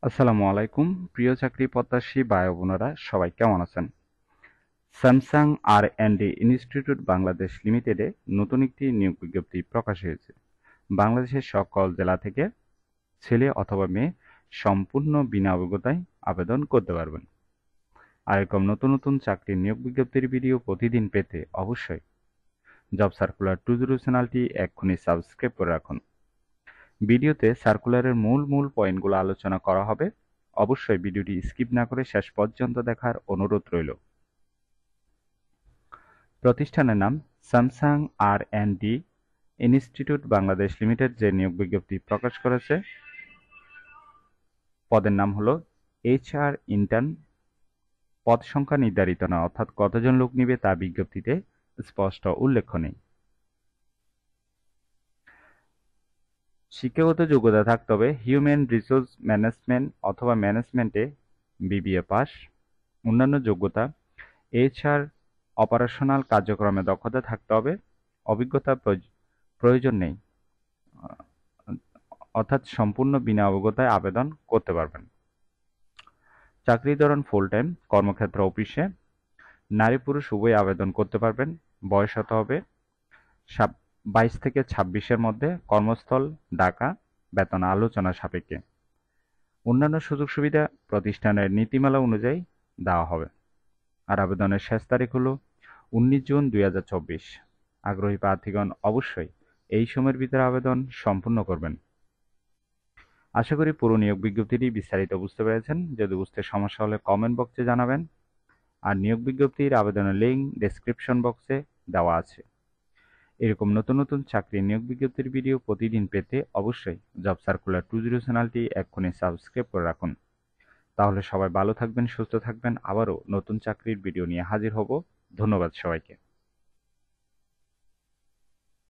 আসসালামু আলাইকুম প্রিয় চাকরি প্রত্যাশী ভাই ও বোনেরা সবাই কেমন আছেন? Samsung R and D Institute Bangladesh লিমিটেডে নতুন একটি নিয়োগ বিজ্ঞপ্তি প্রকাশ হয়েছে। বাংলাদেশের সকল জেলা থেকে ছেলে অথবা মেয়ে সম্পূর্ণ বিনা অভিজ্ঞতায় আবেদন করতে পারবেন। আর এরকম নতুন নতুন চাকরির নিয়োগ বিজ্ঞপ্তির ভিডিও প্রতিদিন পেতে অবশ্যই জব সার্কুলার 20 চ্যানেলটি এক্ষুনি সাবস্ক্রাইব করে রাখুন। ভিডিওতে সার্কুলারের মূল মূল পয়েন্টগুলো আলোচনা করা হবে। অবশ্যই ভিডিওটি স্কিপ না করে শেষ পর্যন্ত দেখার অনুরোধ রইল। প্রতিষ্ঠানের নাম Samsung R and D Institute Bangladesh Limited যে নিয়োগ বিজ্ঞপ্তি প্রকাশ করেছে, পদের নাম হলো HR ইন্টার্ন। পদ সংখ্যা নির্ধারিত না, অর্থাৎ কতজন লোক নিবে তা বিজ্ঞপ্তিতে স্পষ্ট উল্লেখ নেই। শিক্ষাগত যোগ্যতা থাকতে হবে হিউম্যান রিসোর্স ম্যানেজমেন্ট অথবা ম্যানেজমেন্টে BBA পাস। অন্যান্য যোগ্যতা HR অপারেশনাল কার্যক্রমে দক্ষতা থাকতে হবে। অভিজ্ঞতা প্রয়োজন নেই, অর্থাৎ সম্পূর্ণ বিনা অভিজ্ঞতায় আবেদন করতে পারবেন। চাকরির ধরন ফুল টাইম, কর্মক্ষেত্র অফিসে। নারী পুরুষ উভয় আবেদন করতে পারবেন। বয়স হতে হবে 22 থেকে 26-এর মধ্যে। কর্মস্থল ঢাকা। বেতন আলোচনা সাপেক্ষে। অন্যান্য সুযোগ সুবিধা প্রতিষ্ঠানের নীতিমালা অনুযায়ী দেওয়া হবে। আর আবেদনের শেষ তারিখ হলো 19 জুন 2024। আগ্রহী প্রার্থীগণ অবশ্যই এই সময়ের ভিতরে আবেদন সম্পূর্ণ করবেন। আশা করি পুরো নিয়োগ বিজ্ঞপ্তিটি বিস্তারিত বুঝতে পেরেছেন। যদি বুঝতে সমস্যা হলে কমেন্ট বক্সে জানাবেন। আর নিয়োগ বিজ্ঞপ্তির আবেদনের লিঙ্ক ডেসক্রিপশন বক্সে দেওয়া আছে। এরকম নতুন নতুন চাকরির নিয়োগ বিজ্ঞপ্তির ভিডিও প্রতিদিন পেতে অবশ্যই জব সার্কুলার 20 চ্যানেলটি এক্ষুনি সাবস্ক্রাইব করে রাখুন। তাহলে সবাই ভালো থাকবেন, সুস্থ থাকবেন। আবারও নতুন চাকরির ভিডিও নিয়ে হাজির হব। ধন্যবাদ সবাইকে।